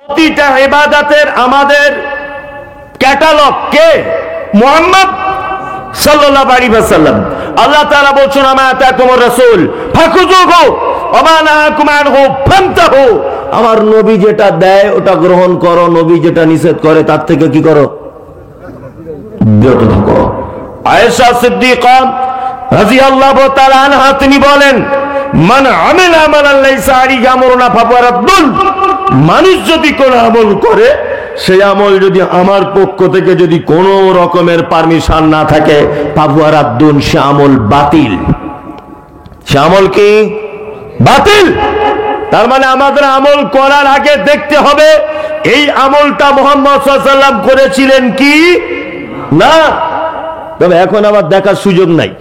প্রতিটা ইবাদতের আমাদের ক্যাটালগ কে? মুহাম্মদ সাল্লাল্লাহু আলাইহি ওয়াসাল্লাম। আল্লাহ তাআলা বলছেন, আমা আতাকুমুর রাসূল ফাখুযুহু ওয়া মা নাহাকুম আনহু ফান্তাহু। আমার নবী যেটা দেয় ওটা গ্রহণ করো, নবী যেটা নিষেধ করে তার থেকে কি করো? বিরত থাকো। আয়েশা সিদ্দিকা রাদিয়াল্লাহু তাআলা আনহা তিনি বলেন, মান আমিলা আমালান লাইসা আলাইহি আমরুনা ফাহুয়া রাদ্দুন। মানুষ যদি কোন আমল করে, সেই আমল যদি আমার পক্ষ থেকে যদি কোন রকমের পারমিশন না থাকে, ফাহুয়া রাদ্দুন, সে আমল বাতিল। সে আমল কি? বাতিল। তার মানে আমাদের আমল করার আগে দেখতে হবে এই আমলটা মুহাম্মদ সাল্লাল্লাহু আলাইহি ওয়াসাল্লাম করেছিলেন কি না। তবে এখন আবার দেখার সুযোগ নাই।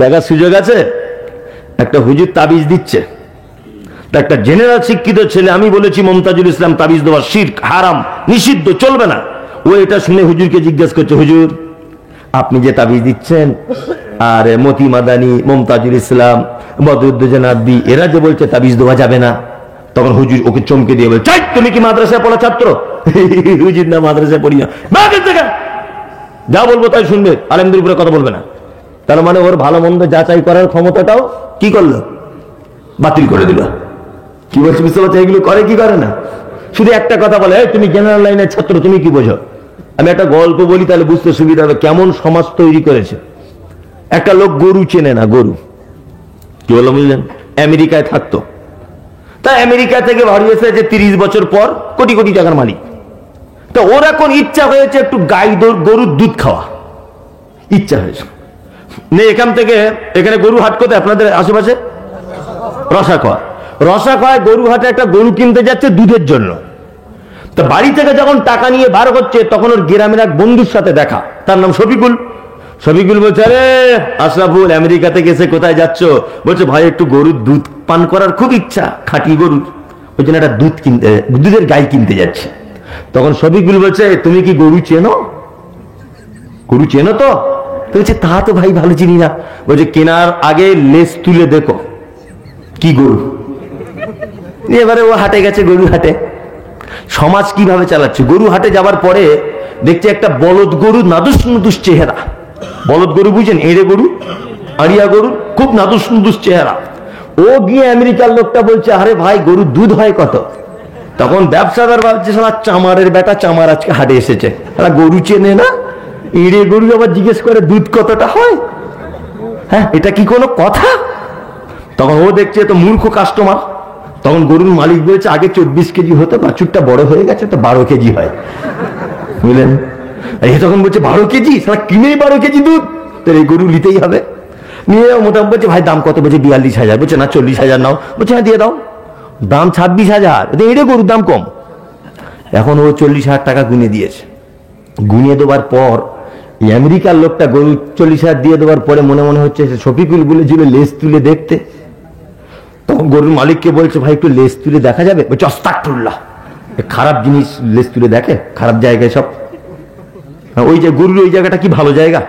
দেখার সুযোগ আছে? একটা হুজুর তাবিজ দিচ্ছে, একটা জেনারেল শিক্ষিত ছেলে, আমি বলেছি মুমতাজুল ইসলাম তাবিজ দেওয়া শিরক, হারাম, নিষিদ্ধ, চলবে না। ও এটা শুনে হুজুরকে জিজ্ঞেস করছে, হুজুর আপনি যে তাবিজ দিচ্ছেন, আর মতি মাদানি, মুমতাজুল ইসলাম, বদরুদ্দোজা নাদবি, এরা যে বলছে তাবিজ দেওয়া যাবে না। তখন হুজুর ওকে চমকে দিয়ে বলে, চাই তুমি কি মাদ্রাসায় পড়া ছাত্র? হুজুর না, মাদ্রাসায় পড়ি না। যা বলবো তাই শুনবে, আলেমদের উপরে কথা বলবে না। তার মানে ওর ভালো মন্দ যাচাই করার ক্ষমতাটাও কি করলো? বাতিল করে দিল। কি বলছে বুঝতে পারছো? এগুলো করে কি করে না? শুধু একটা কথা বলে, তুমি জেনারেল লাইনের ছাত্র, তুমি কি বোঝো? আমি একটা গল্প বলি, তাহলে বুঝতে সুবিধা হবে কেমন সমাজ তৈরি করেছে। একটা লোক গরু চেনে না, গরু কি বললো বুঝলেন? আমেরিকায় থাকতো। তা আমেরিকা থেকে বাড়ি এসেছে 30 বছর পর, কোটি কোটি টাকার মালিক। তো ওর এখন ইচ্ছা হয়েছে একটু গরুর দুধ খাওয়া, ইচ্ছা হয়েছে। এখান থেকে এখানে গরু হাট কোথায় আপনাদের আশেপাশে? রসাখোয়ায় গরু হাটে একটা গরু কিনতে যাচ্ছে দুধের জন্য। তো বাড়ি থেকে যখন টাকা নিয়ে বার হচ্ছে, তখন ওর গ্রামের এক বন্ধুর সাথে দেখা, তার নাম শফিকুল। শফিকুল বলছে, আরে আশরাফুল, আমেরিকা থেকে এসে কোথায় যাচ্ছ? বলছে, ভাই একটু গরুর দুধ পান করার খুব ইচ্ছা, খাঁটি গরুর, ওই জন্য একটা দুধের গাই কিনতে যাচ্ছে। তখন শফিকুল বলছে, তুমি কি গরু চেনো? গরু চেনো তো? বলছে, তা তো ভাই ভালো চিনি না। বলছে, কেনার আগে লেজ তুলে দেখো কি গরু। এবারে ও হাটে গেছে, গরু হাটে। সমাজ কিভাবে চালাচ্ছে? গরু হাটে যাবার পরে দেখছে একটা বলদ গরু, নাদুস নুদুস চেহারা। বলদ গরু বুঝেন? এড়ে গরু, আড়িয়া গরু, খুব নাদুস নুদুস চেহারা। ও গিয়ে আমেরিকার লোকটা বলছে, আরে ভাই গরুর দুধ হয় কত? তখন ব্যবসাদার ভাবছে, সারা চামারের বেটা, চামার আজকে হাটে এসেছে, সারা গরু চেনে না, এড়ে গরু আবার জিজ্ঞেস করে দুধ কতটা হয়? হ্যাঁ, এটা কি কোনো কথা? তখন ও দেখছে তো মূর্খ কাস্টমার। তখন গরুর মালিক বলছে, আগে 24 কেজি হতো, বাছুরটা বড় হয়ে গেছে তো 12 কেজি হয়, বুঝলেন? তখন বলছে 12 কেজি, সারা কিনেই 12 কেজি দুধ, তো এই গরু নিতেই হবে। নিয়ে মোটামুটি বলছে, ভাই দাম কত? বলছে 42,000। বলছে, না 40,000 নাও। বলছে, হ্যাঁ দিয়ে দাও। দাম 26,000। এটা গরুর দাম কম। এখন ও 40,000 টাকা গুনে দিয়েছে। গুনিয়ে দেওয়ার পর আমেরিকার লোকটা গরু 40,000 দিয়ে দেওয়ার পরে মনে মনে হচ্ছে শফিকুল বলেছিল লেজ তুলে দেখতে। তখন গরুর মালিককে বলছে, ভাই একটু লেজ তুলে দেখা যাবে? বলছে, আস্তাগফিরুল্লাহ, খারাপ জিনিস লেজ তুলে দেখে? খারাপ জায়গায় সব। ওই যে গরুর ওই জায়গাটা কি ভালো জায়গা?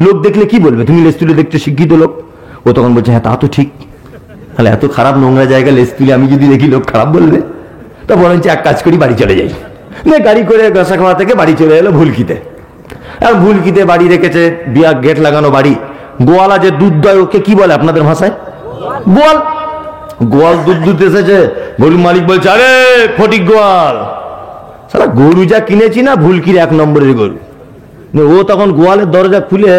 লোক দেখলে কি বলবে? তুমি লেজ তুলে দেখতে শিক্ষিত লোক। ও তখন বলছে, হ্যাঁ তা তো ঠিক, তাহলে এত খারাপ নোংরা জায়গা লেজ তুলে আমি যদি দেখি লোক খারাপ বলবে। তো বরঞ্চ এক কাজ করি, বাড়ি চলে যাই। গাড়ি করে গোসাখাওয়া থেকে বাড়ি চলে এলো ভুলকিতে। আর ভুলকিতে বাড়ি রেখেছে, বিয়া গেট লাগানো বাড়ি। গোয়ালা যে দুধ দেয় ওকে কি বলে আপনাদের ভাষায়? গোয়াল। গোয়াল দুধ দুধ এসেছে। গরুর মালিক বলছে, আরে ফটিক গোয়াল, সারা গরু যা কিনেছি না ভুলকির 1 নম্বরের গরু। ও তখন গোয়ালের দরজা খুলে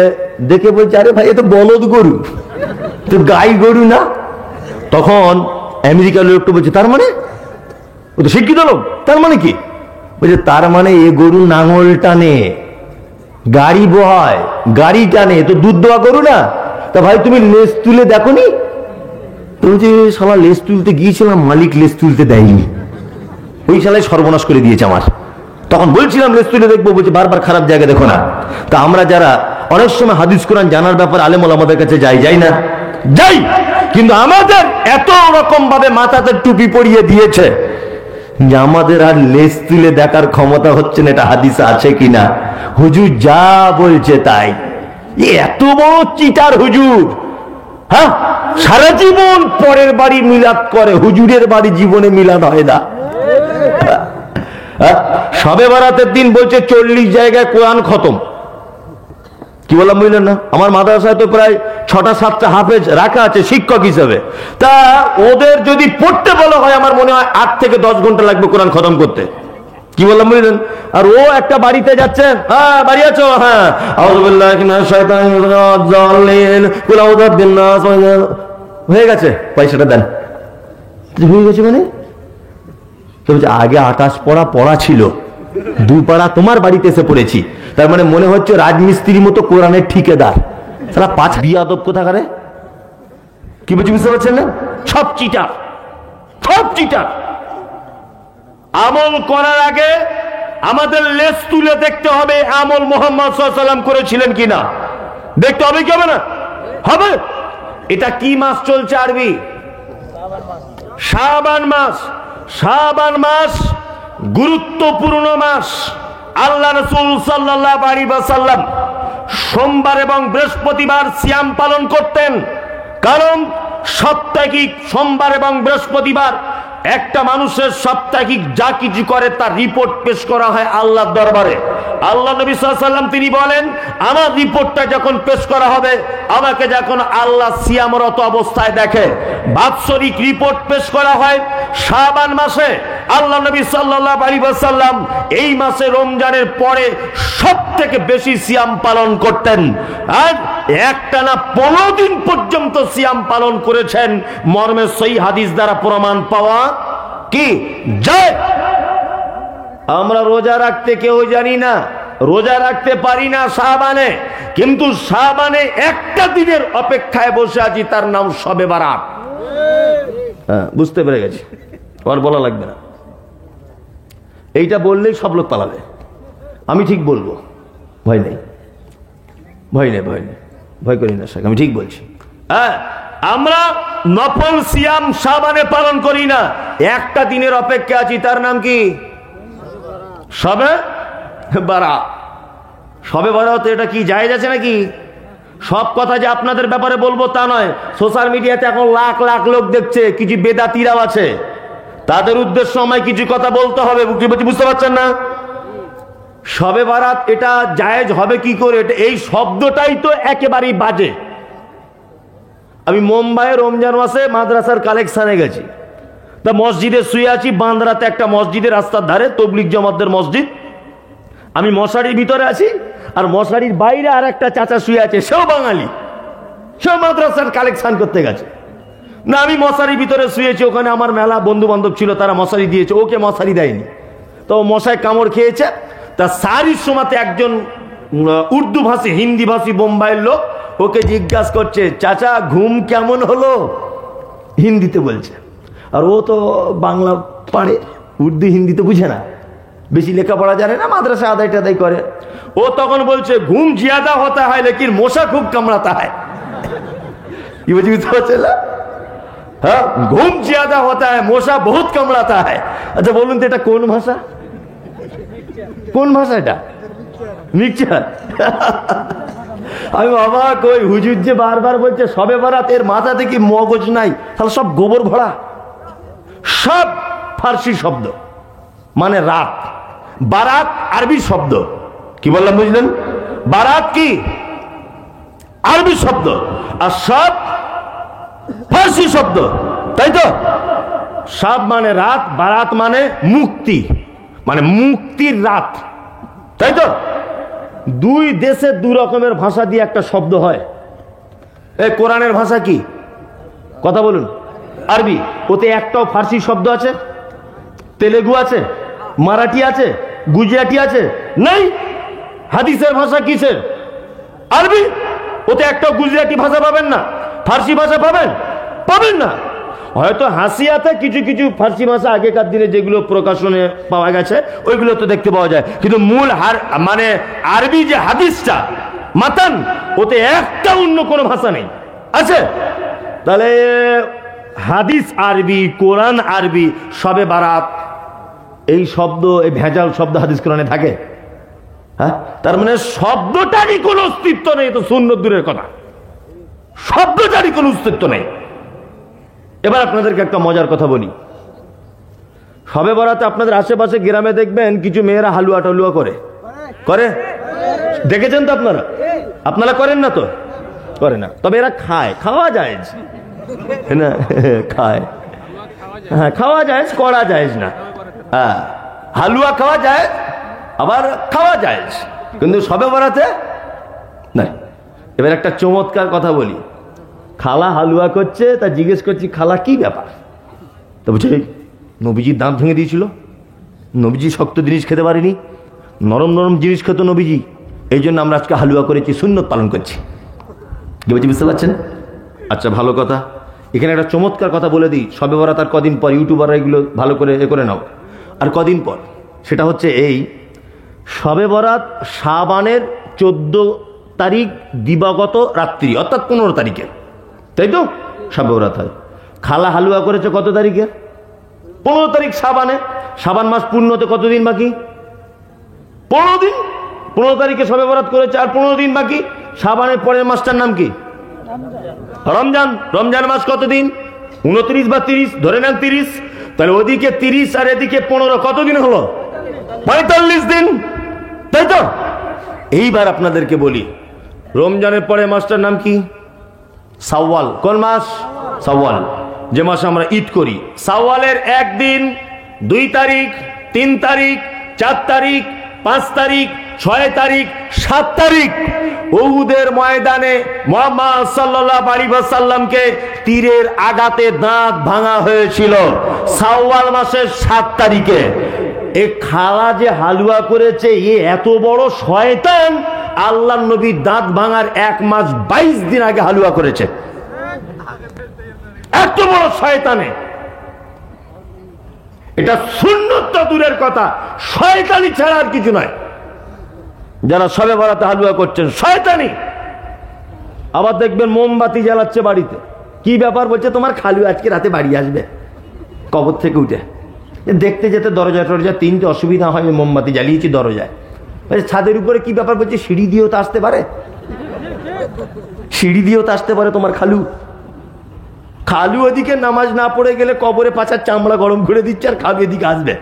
দেখে বলছে, আরে ভাই এ তো বলদ গরু, তো গাই গরু না। তখন আমেরিকার লোকটা বলছে, তার মানে? ও তো শিক্ষিত লোক, তার মানে কি? বলছে, তার মানে এ গরু নাঙল টানে, গাড়ি বহায়, গাড়ি টানে, তো দুধ দেওয়া গরু না। তা ভাই তুমি লেজ তুলে দেখো নি? বলছে, শালা লেজ তুলতে গিয়েছিলাম, মালিক লেজ তুলতে দেয়নি, ওই শালাই সর্বনাশ করে দিয়েছে আমার। তখন বলছিলাম লেজ তুলে দেখবো, বলছে বারবার খারাপ জায়গা দেখো না। তা আমরা যারা অনেক সময় হাদিস কোরআন জানার ব্যাপার আলেম ওলামাদের কাছে যাই না? যাই, কিন্তু আমাদের এত রকম ভাবে মাথাতে টুপি পরিয়ে দিয়েছে যে আমাদের আর লেজ তুলে দেখার ক্ষমতা হচ্ছে না এটা হাদিসে আছে কিনা। হুজুর যা বলছে তাই। এত বড় চিটার হুজুর, হ্যাঁ, সারা জীবন পরের বাড়ি মিলাদ করে, হুজুরের বাড়ি জীবনে মিলাদ হয় না। শবে বরাতের দিন বলছে 40 জায়গায় কোরআন খতম। কি বললাম বুঝলেন না? আমার মাদ্রাসায় তো প্রায় 6টা-7টা হাফেজ রাখা আছে শিক্ষক হিসেবে। তা ওদের যদি পড়তে বলা হয় আমার মনে হয় 8 থেকে 10 ঘন্টা লাগবে কোরআন খতম করতে। কি বললাম বুঝলেন? আর ও একটা বাড়িতে যাচ্ছে, হ্যাঁ বাড়ি আছো, হ্যাঁ হয়ে গেছে, পয়সাটা দেন। হয়ে গেছে মানে আগে 28 পড়া ছিল, 2 পাড়া তোমার বাড়িতে এসে পড়েছি, তার মানে মনে হচ্ছে রাজমিস্ত্রির মতো কোরআনের ঠিকাদার। সারা 5 বিয়াদব কোথাকারে। কি বলছি বুঝতে পারছেন না? সব চিটার, সব চিটার। আমল করার আগে আমাদের লেজ তুলে দেখতে হবে আমল মুহাম্মদ সাল্লাল্লাহু আলাইহি ওয়াসাল্লাম করেছিলেন কিনা, দেখতে হবে কি হবে না? হবে। এটা কি মাস চলছে আরবি? শাবান মাস। শাবান মাস গুরুত্বপূর্ণ মাস। আল্লাহ রাসূল সাল্লাল্লাহু আলাইহি ওয়াসাল্লাম সোমবার এবং বৃহস্পতিবার সিয়াম পালন করতেন, কারণ সাপ্তাহিক সোমবার এবং বৃহস্পতিবার একটা মানুষের সাপ্তাহিক যা কিছু করে তার রিপোর্ট পেশ করা হয় আল্লাহর দরবারে। আল্লাহ নবী সাল্লাল্লাহু আলাইহি ওয়াসাল্লাম তিনি বলেন, আমার রিপোর্টটা যখন পেশ করা হবে, আমাকে যখন আল্লাহ সিয়ামরত অবস্থায় দেখে, বাৎসরিক রিপোর্ট পেশ করা হয় শাবান মাসে। আল্লাহ নবী সাল্লাল্লাহু আলাইহি ওয়াসাল্লাম এই মাসে রমজানের পরে সবথেকে বেশি সিয়াম পালন করতেন, আর একটানা 15 দিন পর্যন্ত সিয়াম পালন করেছেন, মর্মে সহিহ হাদিস দ্বারা প্রমাণ পাওয়া কি যায়। আমরা রোজা রাখতে কেউ জানি না, রোজা রাখতে পারি না শাবানে, কিন্তু শাবানে একটা দিনের অপেক্ষায় বসে আছি, তার নাম শবে বারাত। হ্যাঁ, বুঝতে পেরে গেছি, আর বলা লাগবে না। এইটা বললেই সব লোক পালাবে। আমি ঠিক বলবো, ভয় নেই, ভয় নেই, ভয় নেই, ভয় করি না, আমি ঠিক বলছি। হ্যাঁ, আমরা নফল সিয়াম শাবানে পালন করি না, একটা দিনের অপেক্ষা আছি, তার নাম কি? শবে বারাত। শবে বারাত এটা কি জায়েজ আছে নাকি? সব কথা যে আপনাদের ব্যাপারে বলবো তা নয়। সোশ্যাল মিডিয়াতে এখন লাখ লাখ লোক দেখছে, কিছু বেদাতিরাও আছে, তাদের উদ্দেশ্য আমায় কিছু কথা বলতে হবে, বুঝতে পারছেন না? শবে বারাত এটা জায়েজ হবে কি করে? এই শব্দটাই তো একেবারেই বাজে। আমি মুম্বাইয়ে রমজান মাসে মাদ্রাসার কালেকশনে গেছি, তা মসজিদে শুয়ে আছি, বান্দ্রাতে একটা মসজিদের রাস্তার ধারে, তবলিগ জামাতদের মসজিদ। আমি মশারির ভিতরে আছি, আর মশারির বাইরে আর একটা চাচা শুয়ে আছে, সেও বাঙালি, সেও মাদ্রাসার কালেকশন করতে গেছে। না, আমি মশারির ভিতরে শুয়েছি, ওখানে আমার মেলা বন্ধু বান্ধব ছিল, তারা মশারি দিয়েছে, ওকে মশারি দেয়নি, তো মশায় কামড় খেয়েছে। তা সারির সময়তে একজন উর্দু ভাষী, হিন্দি ভাষী বোম্বাইয়ের লোক ওকে জিজ্ঞাসা করছে, চাচা ঘুম কেমন হলো? হিন্দিতে বলছে, আর ও তো বাংলা পারে, উর্দু হিন্দি তো বুঝে না, বেশি লেখাপড়া জানে না, মাদ্রাসা আদায় টাদাই করে। ও তখন বলছে, ঘুম জিয়াদা হতা হয় লেকিন মশা খুব কামড়াতা হয়। কি বলছি বুঝতে পারছে না? হ্যাঁ, ঘুম জিয়াদা হতা হয়, মশা বহুত কামড়াতা হয়। আচ্ছা বলুন তো এটা কোন ভাষা? কোন ভাষা এটা? মিক্সচার। আমি অবাক, ওই হুজুর যে বারবার বলছে শবে বারাত, এর মাথা থেকে মগজ নাই, তাহলে সব গোবর ভরা, সব ফার্সি শব্দ, মানে রাত। বারাত আরবি শব্দ। কি বললাম বুঝলেন? বারাত কি আরবি শব্দ, আর সব ফার্সি শব্দ, তাই তো? সব মানে রাত, বারাত মানে মুক্তি, মানে মুক্তির রাত, তাই তো? দুই দেশে দু রকমের ভাষা দিয়ে একটা শব্দ হয়। এই কোরআনের ভাষা কি? কথা বলুন। আরবি। ওতে একটাও ফার্সি শব্দ আছে? তেলেগু আছে, মারাঠি আছে, গুজরাটি আছে? নাই। হাদিসের ভাষা কিসের? আরবি। ওতে একটাও গুজরাটি ভাষা পাবেন না, ফার্সি ভাষা পাবেন? পাবেন না। হয়তো হাসিয়াতে কিছু কিছু ফার্সি ভাষা আগেকার দিনে যেগুলো প্রকাশনে পাওয়া গেছে ওইগুলো তো দেখতে পাওয়া যায়, কিন্তু মূল মানে আরবি যে হাদিসটা মাতান, ওতে একটা অন্য কোনো ভাষা নেই। আছে? তাহলে হাদিস আরবি, কোরআন আরবি, শবে বারাত এই শব্দ, এই ভেজাল শব্দ হাদিস কোরআনে থাকে? হ্যাঁ, তার মানে শব্দটারই কোনো অস্তিত্ব নেই, তো সুন্নত দূরের কথা, শব্দটারই কোনো অস্তিত্ব নেই। এবার আপনাদেরকে একটা মজার কথা বলি। সবে বরাতে আপনাদের আশেপাশে গ্রামে দেখবেন কিছু মেয়েরা হালুয়া টালুয়া করে করে দেখেছেন তো আপনারা? আপনারা করেন না তো? করে না, তবে এরা খায়, খাওয়া যায় না, খায়, হ্যাঁ খাওয়া যায়, করা যায় না। হ্যাঁ, হালুয়া খাওয়া যায়, আবার খাওয়া যায়, কিন্তু সবে বরাতে নাই। এবার একটা চমৎকার কথা বলি, খালা হালুয়া করছে, তা জিজ্ঞেস করছি খালা কি ব্যাপার? তো বলছে নবীজির দাঁত ভেঙে দিয়েছিল, নবীজি শক্ত জিনিস খেতে পারেনি, নরম নরম জিনিস খেত নবীজি, এই জন্য আমরা আজকে হালুয়া করেছি, সুন্নত পালন করছি। কি বলছি বুঝতে পারছেন? আচ্ছা ভালো কথা, এখানে একটা চমৎকার কথা বলে দিই। সবে বরাত আর কদিন পর, ইউটিউবাররা এগুলো ভালো করে করে নাও, আর কদিন পর, সেটা হচ্ছে এই সবে বরাত শাবানের 14 তারিখ দিবাগত রাত্রি, অর্থাৎ 15 তারিখে, তাই তো সবে বরাত হয়। খালা হালুয়া করেছে কত তারিখে? 15 তারিখ শাবানে। শাবান মাস পূর্ণ হতে কতদিন বাকি? 15 দিন। 15 তারিখে সবে বরাত করেছে, আর 15 দিন বাকি। শাবানের পরের মাসটার নাম কি? রমজান। রমজান মাস কতদিন? 29 বা 30, ধরে নেন 30। তাহলে ওদিকে 30 আর এদিকে 15, কতদিন হলো? 45 দিন, তাই তো? এইবার আপনাদেরকে বলি, রমজানের পরে মাসটার নাম কি? শাওয়াল। কোন মাস? শাওয়াল, যে মাসে আমরা ঈদ করি। শাওয়ালের 1 দিন, 2 তারিখ, 3 তারিখ, 4 তারিখ, 5 তারিখ, 6 তারিখ, 7 তারিখ উহুদের ময়দানে মুহাম্মদ সাল্লাল্লাহু আলাইহি ওয়াসাল্লামকে তীরের আঘাতে দাঁত ভাঙা হয়েছিল শাওয়াল মাসের 7 তারিখে। এ খালা যে হালুয়া করেছে, এ এত বড় শয়তান, আল্লাহর নবীর দাঁত ভাঙার 1 মাস 22 দিন আগে হালুয়া করেছে। এত বড় শয়তানে, এটা সুন্নত তো দূরের কথা, শয়তানি ছাড়া আর কিছু নয়। যারা সবে বরাতে হালুয়া করছেন শয়তানি। আবার দেখবেন মোমবাতি জ্বালাচ্ছে বাড়িতে। কি ব্যাপার? বলছে তোমার খালু আজকে রাতে বাড়ি আসবে কবর থেকে উঠে। দেখতে যেতে দরজা টরজা 3টে, অসুবিধা হয়, মোমবাতি জ্বালিয়েছি দরজায়। ছাদের উপরে কি ব্যাপার? বলছে সিঁড়ি দিয়েও তো আসতে পারে, সিঁড়ি দিয়েও তো আসতে পারে তোমার খালু। খালু ওদিকে নামাজ না পড়ে গেলে কবরে পাছার চামড়া গরম করে দিচ্ছে, আর খালু এদিকে আসবে।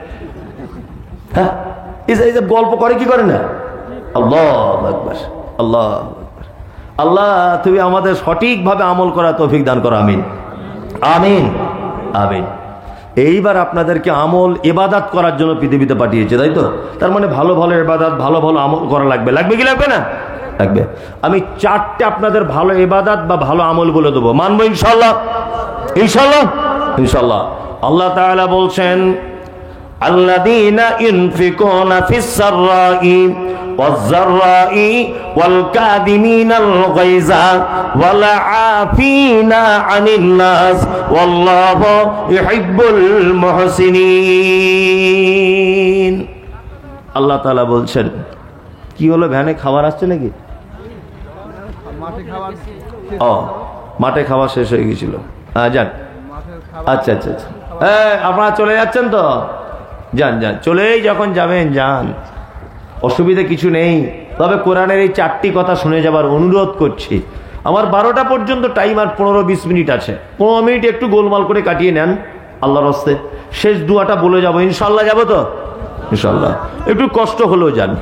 হ্যাঁ, এইসব গল্প করে কি করে না? আল্লাহু আকবার, আল্লাহু আকবার। আল্লাহ তুমি আমাদের সঠিকভাবে আমল করা তৌফিক দান করো, আমিন আমিন আমিন। এইবার আপনাদেরকে আমল ইবাদত করার জন্য পৃথিবীতে পাঠিয়েছে, তাই তো? তার মানে ভালো ভালো ইবাদত, ভালো ভালো আমল করা লাগবে। লাগবে কি লাগবে না? লাগবে। আমি 4টে আপনাদের ভালো ইবাদত বা ভালো আমল বলে দেবো, মানবো ইনশাআল্লাহ? ইনশাআল্লাহ, ইনশাআল্লাহ। আল্লাহ তাআলা বলছেন আল্লাযীনা ইউনফিকুনা ফিস-সাররাই ওয়াজ-যাররাই ওয়াল-কাযিমিনাল গায়যা ওয়াল-আফিনা আনিন নাস ওয়াল্লাহু ইউহিব্বুল মুহসিনিন। আল্লাহ তাআলা বলছেন, কি হলো, ভ্যানে খাবার আসছে নাকি? ও, মাঠে খাবার শেষ হয়ে গেছিল। হ্যাঁ যান, আচ্ছা আচ্ছা আচ্ছা, হ্যাঁ আপনারা চলে যাচ্ছেন তো? যান যান, চলেই যখন যাবেন যান, অসুবিধা কিছু নেই। তবে কোরআনের এই 4টি কথা শুনে যাবার অনুরোধ করছি। আমার 12টা পর্যন্ত টাইম, আর 15-20 মিনিট আছে। 15 মিনিট একটু গোলমাল করে কাটিয়ে নেন আল্লাহর রাস্তে। শেষ দুয়াটা বলে যাবো ইনশাল্লাহ। যাবো তো ইনশাল্লাহ? একটু কষ্ট হলেও যান।